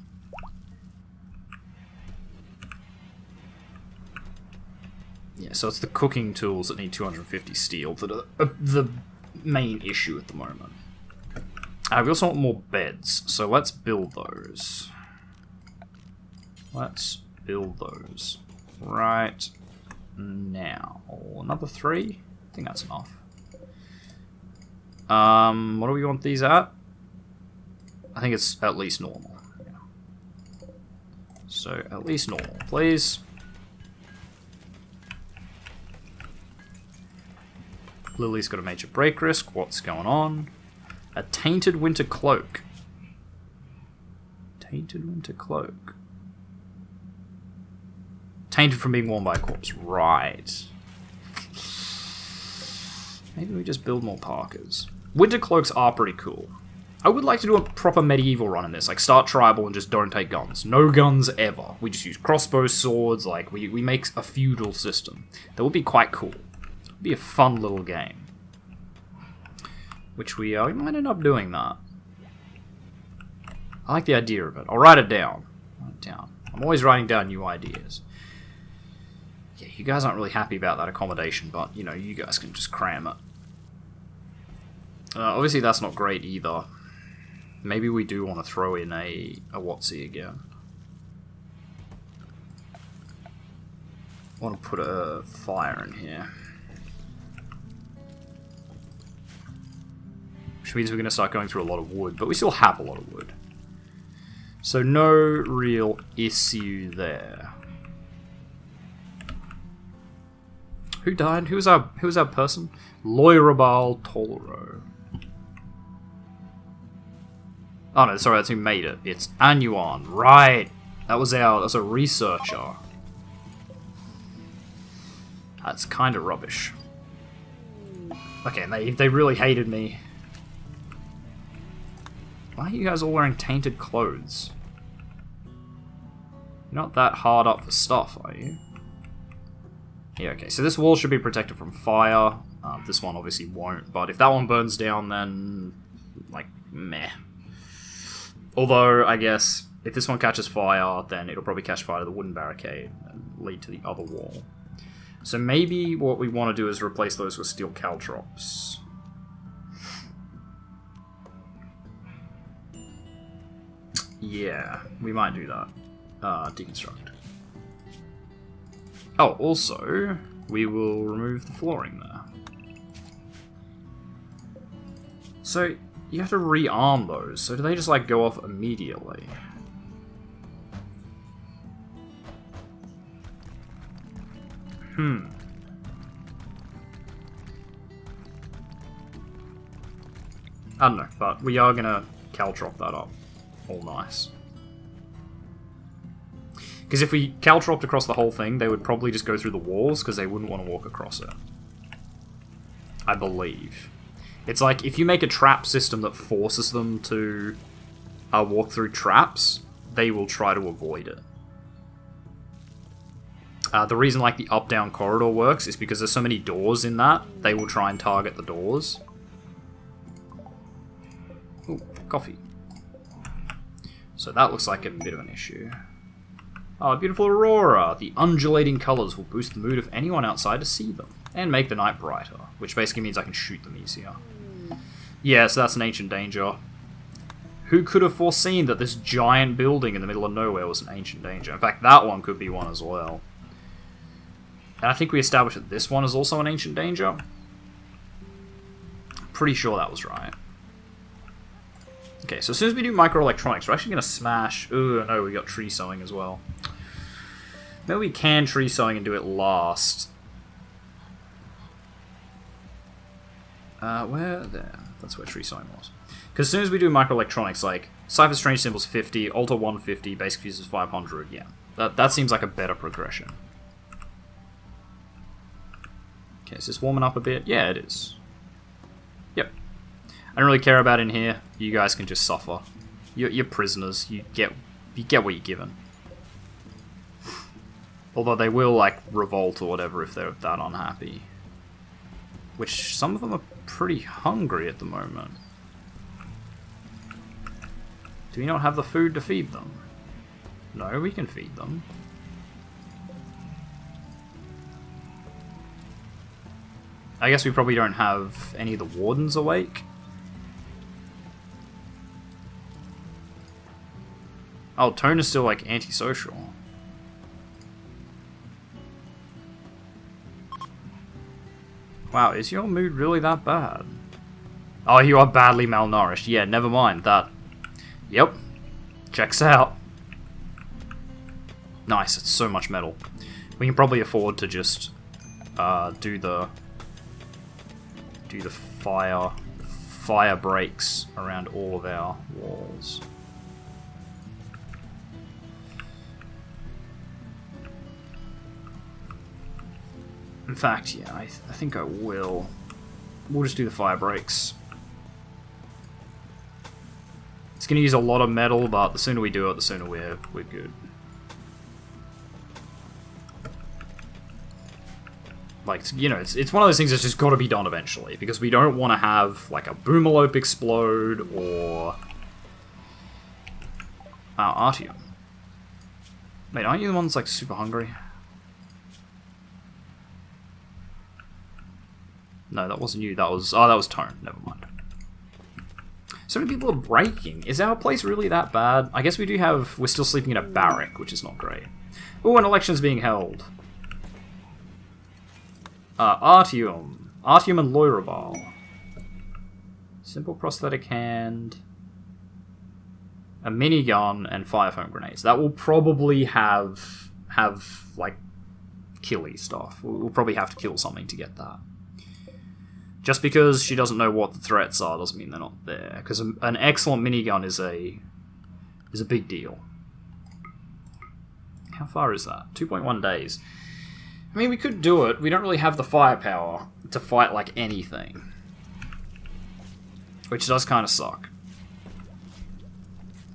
Yeah, so it's the cooking tools that need 250 steel that are the main issue at the moment. We also want more beds, so let's build those. Let's build those right now. Another 3? I think that's enough. What do we want these at? I think it's at least normal. Yeah. So, at least normal, please. Lily's got a major break risk. What's going on? A tainted winter cloak. Tainted winter cloak. Tainted from being worn by a corpse. Right. Maybe we just build more parkas. Winter cloaks are pretty cool. I would like to do a proper medieval run in this. Like, start tribal and just don't take guns. No guns ever. We just use crossbows, swords. Like, we make a feudal system. That would be quite cool. It would be a fun little game. Which we might end up doing that. I like the idea of it. I'll write it down. Write it down. I'm always writing down new ideas. Yeah, you guys aren't really happy about that accommodation, but, you know, you guys can just cram it. Obviously, that's not great either. Maybe we do want to throw in a WotC again. I want to put a fire in here. Which means we're going to start going through a lot of wood, but we still have a lot of wood. So no real issue there. Who died? Who was our person? Loirabal Tolro. Oh no, sorry, that's who made it. It's Anuan, right? That was a researcher. That's kind of rubbish. Okay, and they really hated me. Why are you guys all wearing tainted clothes? You're not that hard up for stuff, are you? Yeah, okay, so this wall should be protected from fire. This one obviously won't, but if that one burns down, then, like, meh. Although, I guess, if this one catches fire, then it'll probably catch fire to the wooden barricade and lead to the other wall. So maybe what we want to do is replace those with steel caltrops. Yeah, we might do that. Deconstruct. Oh, also, we will remove the flooring there. So, you have to rearm those, so do they just, like, go off immediately? I don't know, but we are gonna caltrop that up. All nice. Because if we caltropped across the whole thing, they would probably just go through the walls, because they wouldn't want to walk across it. I believe. It's like, if you make a trap system that forces them to walk through traps, they will try to avoid it. The reason like the up-down corridor works is because there's so many doors in that, they will try and target the doors. Ooh, coffee. So that looks like a bit of an issue. Oh, beautiful aurora! The undulating colours will boost the mood of anyone outside to see them, and make the night brighter, which basically means I can shoot them easier. Yeah, so that's an ancient danger. Who could have foreseen that this giant building in the middle of nowhere was an ancient danger? In fact, that one could be one as well. And I think we established that this one is also an ancient danger. Pretty sure that was right. Okay, so as soon as we do microelectronics, we're actually going to smash... Ooh, no, we got tree sowing as well. Maybe we can tree sowing and do it last. Where? There. That's where tree sowing was. Because as soon as we do microelectronics, like, Cypher Strange Symbols 50, Alter 150, Basic Fuses 500, yeah. That seems like a better progression. Okay, is this warming up a bit? Yeah, it is. Yep. I don't really care about in here. You guys can just suffer. You're prisoners. You get what you're given. Although they will, like, revolt or whatever if they're that unhappy. Which, some of them are pretty hungry at the moment. Do we not have the food to feed them? No, we can feed them. I guess we probably don't have any of the wardens awake. Oh, Tone is still, like, antisocial. Wow, is your mood really that bad? Oh, you are badly malnourished. Yeah, never mind that. Yep. Checks out. Nice, it's so much metal. We can probably afford to just do the fire breaks around all of our walls. In fact, yeah, I think I will. We'll just do the fire breaks. It's going to use a lot of metal, but the sooner we do it, the sooner we're good. Like, you know, it's one of those things that's just got to be done eventually, because we don't want to have, like, a Boomalope explode, or... Artyom. Wait, aren't you the one that's, like, super hungry? No, that wasn't you, that was... Oh, that was Tone, never mind. So many people are breaking. Is our place really that bad? I guess we do have... We're still sleeping in a barrack, which is not great. Oh, an election's being held. Artyom. Artyom and Loirabal. Simple prosthetic hand. A minigun and fire foam grenades. That will probably have like, killy stuff. We'll probably have to kill something to get that. Just because she doesn't know what the threats are doesn't mean they're not there. Because an excellent minigun is a big deal. How far is that? 2.1 days. I mean, we could do it. We don't really have the firepower to fight, like, anything. Which does kind of suck.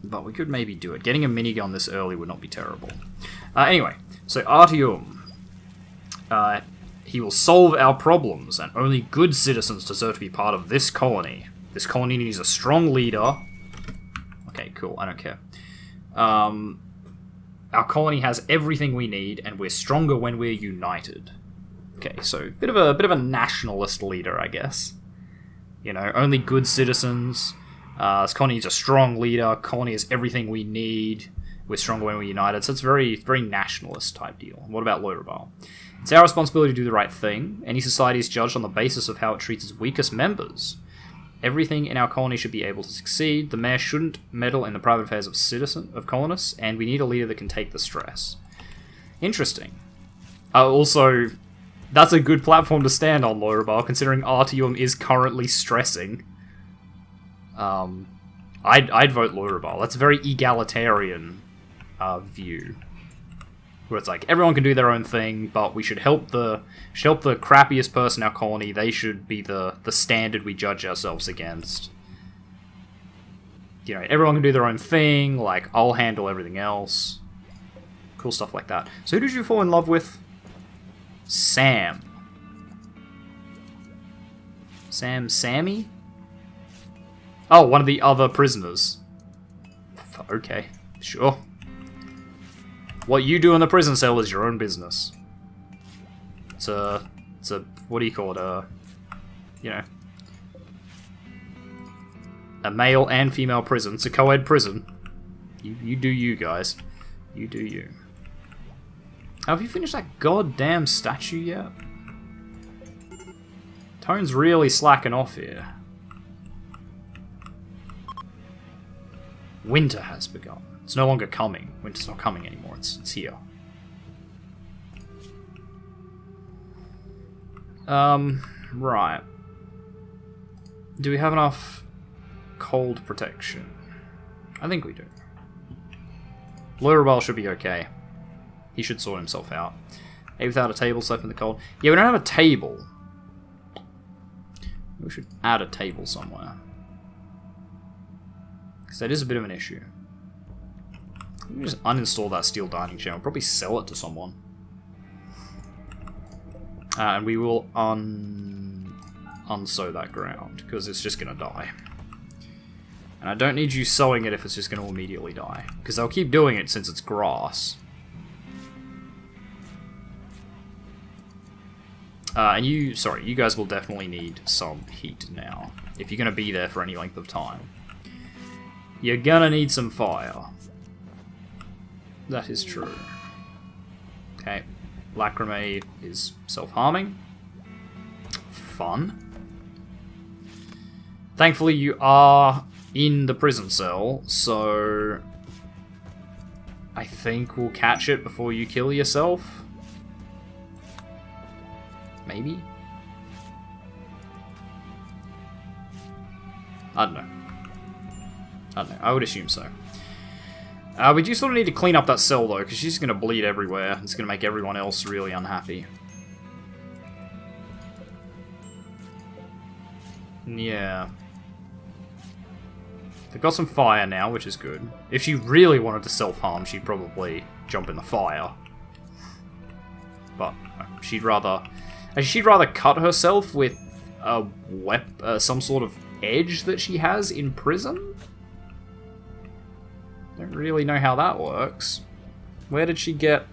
But we could maybe do it. Getting a minigun this early would not be terrible. Anyway, so Artyom. He will solve our problems, and only good citizens deserve to be part of this colony. This colony needs a strong leader. Okay, cool. I don't care. Our colony has everything we need, and we're stronger when we're united. Okay, so bit of a nationalist leader, I guess. You know, only good citizens. This colony needs a strong leader. Colony has everything we need. We're stronger when we're united. So it's very nationalist type deal. What about Loirebal? It's our responsibility to do the right thing. Any society is judged on the basis of how it treats its weakest members. Everything in our colony should be able to succeed. The mayor shouldn't meddle in the private affairs of colonists, and we need a leader that can take the stress. Interesting. Also, that's a good platform to stand on, Loirebal, considering Artyom is currently stressing. I'd vote Loirebal. That's a very egalitarian view, where it's like everyone can do their own thing, but we should help the crappiest person in our colony. They should be the standard we judge ourselves against. You know, everyone can do their own thing. Like, I'll handle everything else. Cool stuff like that. So who did you fall in love with? Sam. Sammy? Oh, one of the other prisoners. Okay, sure. What you do in the prison cell is your own business. It's a what do you call it? You know, a male and female prison. It's a co-ed prison. You do you, guys. You do you. Have you finished that goddamn statue yet? Tone's really slacking off here. Winter has begun. It's no longer coming. Winter's not coming anymore. It's here. Right. Do we have enough cold protection? I think we do. Loirebal should be okay. He should sort himself out. Maybe without a table, slept in the cold. Yeah, we don't have a table. We should add a table somewhere. Because that is a bit of an issue. Let me just uninstall that steel dining chair. I'll probably sell it to someone. And we will unsow that ground, because it's just going to die. And I don't need you sowing it if it's just going to immediately die. Because they'll keep doing it since it's grass. And you guys will definitely need some heat now. If you're going to be there for any length of time. You're going to need some fire. That is true. Okay. Lacrimae is self-harming. Fun. Thankfully, you are in the prison cell, so I think we'll catch it before you kill yourself. Maybe? I don't know. I would assume so. We do sort of need to clean up that cell, though, because she's going to bleed everywhere. It's going to make everyone else really unhappy. Yeah. They've got some fire now, which is good. If she really wanted to self-harm, she'd probably jump in the fire. But she'd rather cut herself with a some sort of edge that she has in prison? Don't really know how that works. Where did she get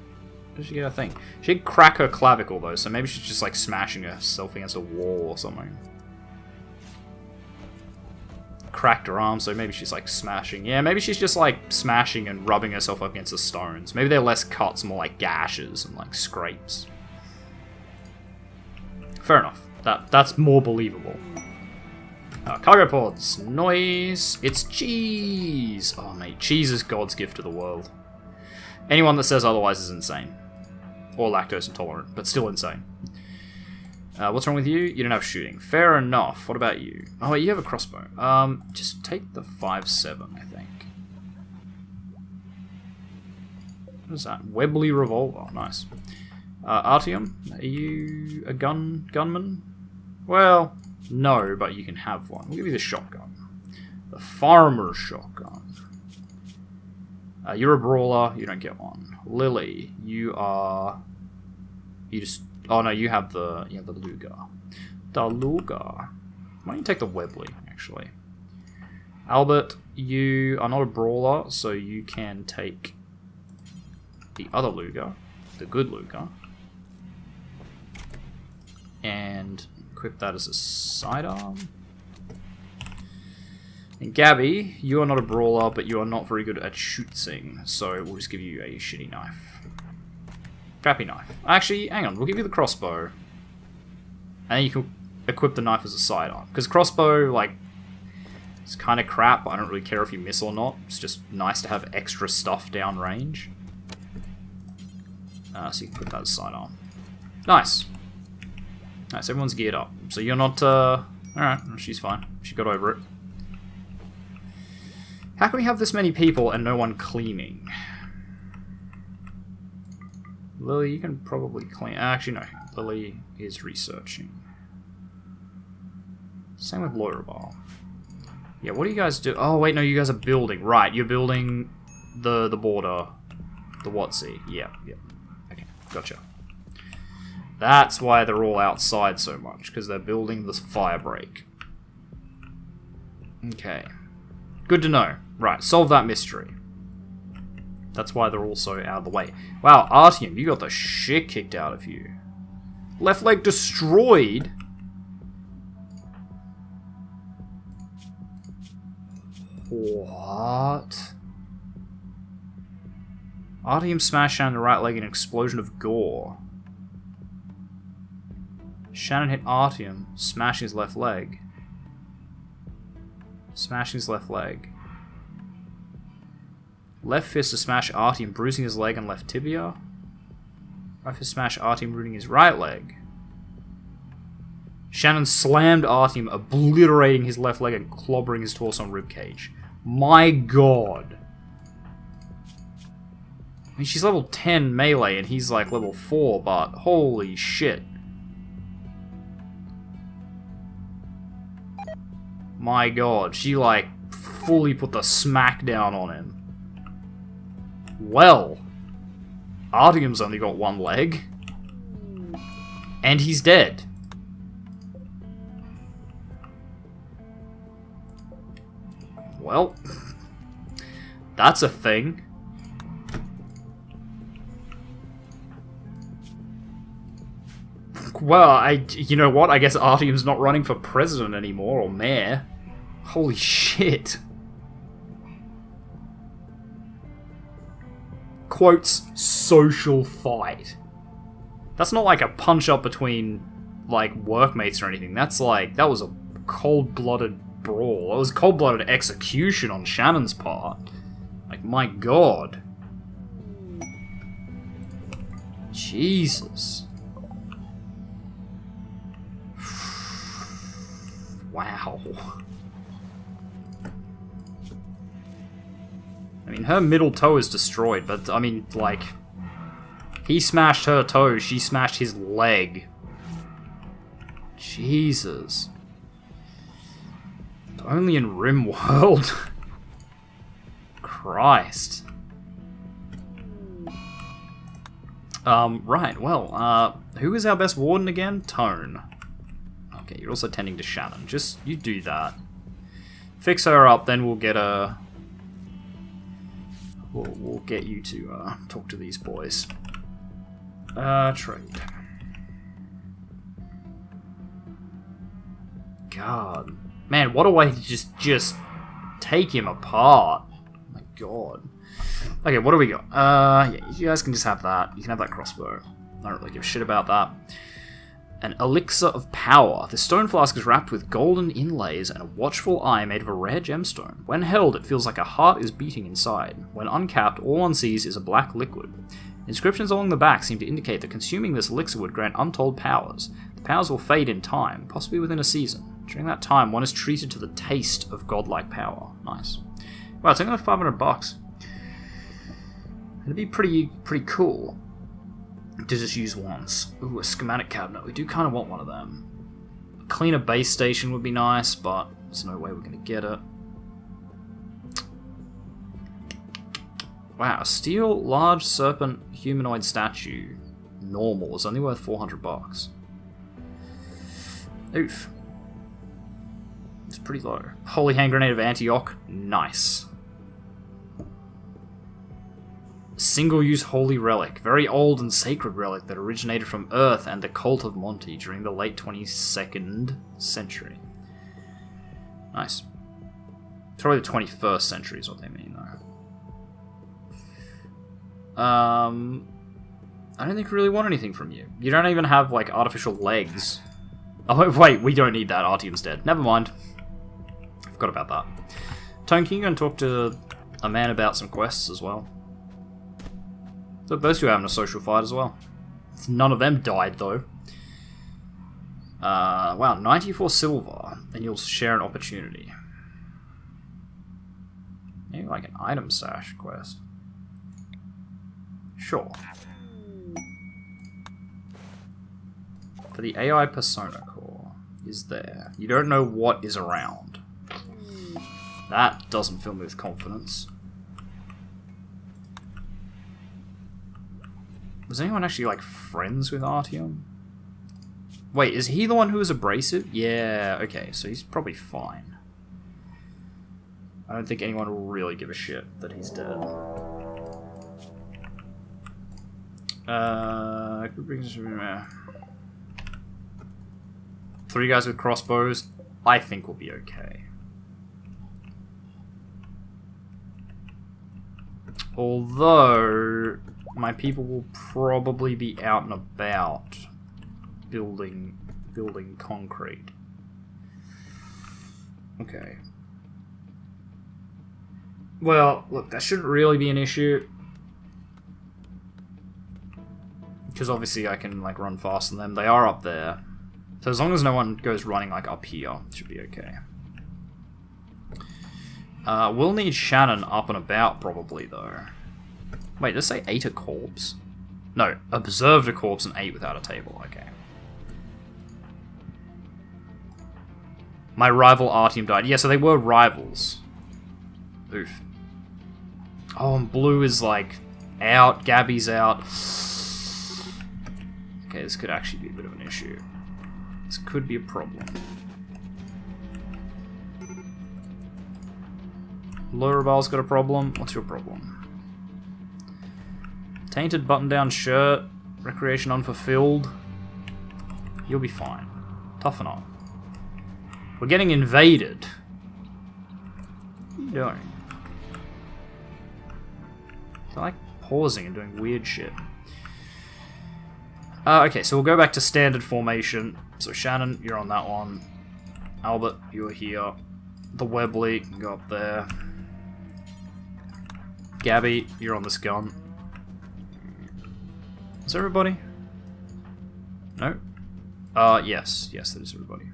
a thing? She did crack her clavicle, though, so maybe she's just, like, smashing herself against a wall or something. Cracked her arm, so maybe she's, like, smashing. Yeah, maybe she's just, like, smashing and rubbing herself up against the stones. Maybe they're less cuts, more like gashes and, like, scrapes. Fair enough. That's more believable. Cargo pods. Noise. It's cheese. Oh, mate. Cheese is God's gift to the world. Anyone that says otherwise is insane. Or lactose intolerant, but still insane. What's wrong with you? You don't have shooting. Fair enough. What about you? Oh, wait, you have a crossbow. Just take the 5.7, I think. What is that? Webley revolver. Nice. Artyom, are you a gunman? Well, no, but you can have one. We'll give you the shotgun. The farmer's shotgun. You're a brawler, you don't get one. Lily, you are... You just... Oh no, you have the Luger. The Luger. Why don't you take the Webley, actually? Albert, you are not a brawler, so you can take the other Luger. The good Luger. And equip that as a sidearm. And Gabby, you are not a brawler, but you are not very good at shooting, so we'll just give you a shitty knife. Crappy knife. Actually, hang on, we'll give you the crossbow. And then you can equip the knife as a sidearm. Because crossbow, like, it's kind of crap, but I don't really care if you miss or not. It's just nice to have extra stuff downrange. So you can put that as sidearm. Nice. Nice, everyone's geared up. So you're not, alright, she's fine. She got over it. How can we have this many people and no one cleaning? Lily, you can probably clean. Actually, no. Lily is researching. Same with Loirabal. Yeah, what do you guys do? Oh, wait, no, you guys are building. Right, you're building the border. The Watsy. Yeah. Okay, gotcha. That's why they're all outside so much, because they're building this fire break. Okay. Good to know. Right, solve that mystery. That's why they're also out of the way. Wow, Artyom, you got the shit kicked out of you. Left leg destroyed? What? Artyom smashed Shannon in the right leg in an explosion of gore. Shannon hit Artyom, smashing his left leg. Smashing his left leg. Left fist to smash Artyom, bruising his leg and left tibia. Right fist smash Artyom, wounding his right leg. Shannon slammed Artyom, obliterating his left leg and clobbering his torso and ribcage. My god. I mean, she's level 10 melee and he's like level 4, but holy shit. My god, she like fully put the smack down on him. Well, Artyom's only got one leg. And he's dead. Well, that's a thing. Well, you know what? I guess Artyom's not running for president anymore, or mayor. Holy shit. Quotes, social fight. That's not like a punch up between, like, workmates or anything. That's like, that was a cold-blooded brawl. That was cold-blooded execution on Shannon's part. Like, my god. Jesus. Wow. I mean, her middle toe is destroyed, but, I mean, like... He smashed her toe, she smashed his leg. Jesus. Only in RimWorld. Christ. Right, well, who is our best warden again? Tone. Okay, you're also tending to Shannon. Just, you do that. Fix her up, then we'll get a... We'll get you to, talk to these boys. Trade. God. Man, what a way to just take him apart. Oh my god. Okay, what do we got? Yeah, you guys can just have that. You can have that crossbow. I don't really give a shit about that. An elixir of power. The stone flask is wrapped with golden inlays and a watchful eye made of a rare gemstone. When held, it feels like a heart is beating inside. When uncapped, all one sees is a black liquid. Inscriptions along the back seem to indicate that consuming this elixir would grant untold powers. The powers will fade in time, possibly within a season. During that time, one is treated to the taste of godlike power. Nice. Wow, it's only like $500. It'd be pretty cool. to just use once. Ooh, a schematic cabinet. We do kind of want one of them. A cleaner base station would be nice, but there's no way we're going to get it. Wow, a steel large serpent humanoid statue. Normal is only worth 400 bucks. Oof. It's pretty low. Holy hand grenade of Antioch. Nice. Single-use holy relic. Very old and sacred relic that originated from Earth and the cult of Monty during the late 22nd century. Nice. Probably the 21st century is what they mean, though. I don't think we really want anything from you. You don't even have, like, artificial legs. Oh, wait, we don't need that. Artyom's dead. Never mind. Forgot about that. Tone, can you go and talk to a man about some quests as well? So those two are having a social fight as well. None of them died, though. Wow, 94 silver, and you'll share an opportunity. Maybe like an item stash quest. Sure. For the AI Persona Core is there. You don't know what is around. That doesn't fill me with confidence. Was anyone actually, like, friends with Artyom? Wait, is he the one who was abrasive? Yeah, okay, so he's probably fine. I don't think anyone will really give a shit that he's dead. Three guys with crossbows, I think will be okay. Although, my people will probably be out and about building concrete. Okay. Well, look, that shouldn't really be an issue. Because obviously I can, like, run faster than them. They are up there. So as long as no one goes running, like, up here, it should be okay. We'll need Shannon up and about, probably, though. Wait, does it say 8 a corpse? No, observed a corpse and 8 without a table, okay. My rival Artyom died. Yeah, so they were rivals. Oof. Oh, and Blue is, like, out. Gabby's out. Okay, this could actually be a bit of an issue. This could be a problem. Lurabal's got a problem. What's your problem? Tainted button-down shirt. Recreation unfulfilled. You'll be fine. Toughen up. We're getting invaded. What are you doing? They're like pausing and doing weird shit. Okay, so we'll go back to standard formation. So Shannon, you're on that one. Albert, you're here. The Webley can go up there. Gabby, you're on this gun. Is everybody? No? Yes. Yes, that is everybody.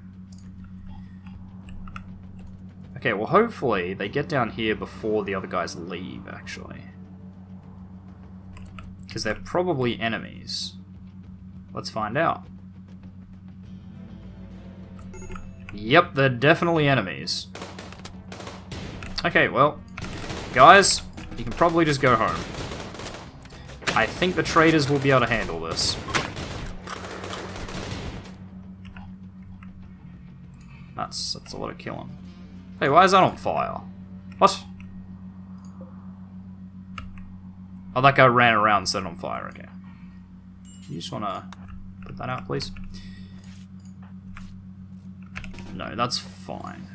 Okay, well hopefully they get down here before the other guys leave, actually. Because they're probably enemies. Let's find out. Yep, they're definitely enemies. Okay, well, guys, you can probably just go home. I think the traders will be able to handle this. That's a lot of killing. Hey, why is that on fire? What? Oh, that guy ran around and set it on fire, okay. You just want to put that out, please? No, that's fine.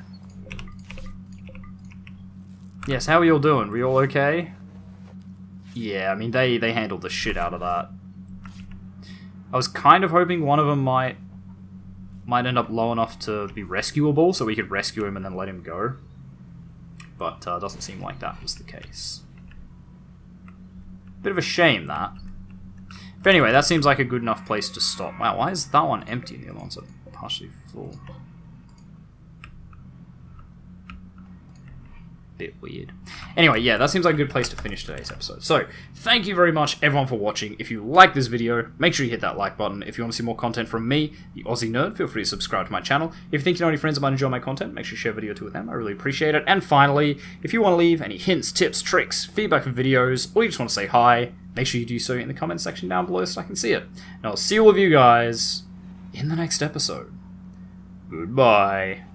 Yes, how are you all doing? Were you all okay? Yeah, I mean, they handled the shit out of that. I was kind of hoping one of them might end up low enough to be rescuable, so we could rescue him and then let him go. But doesn't seem like that was the case. Bit of a shame, that. But anyway, that seems like a good enough place to stop. Wow, why is that one empty and the other one's partially full? bit weird. Anyway, yeah, that seems like a good place to finish today's episode. So, thank you very much, everyone, for watching. If you like this video, make sure you hit that like button. If you want to see more content from me, the Aussie Nerd, feel free to subscribe to my channel. If you think you know any friends that might enjoy my content, make sure you share a video too with them. I really appreciate it. And finally, if you want to leave any hints, tips, tricks, feedback for videos, or you just want to say hi, make sure you do so in the comment section down below so I can see it. And I'll see all of you guys in the next episode. Goodbye.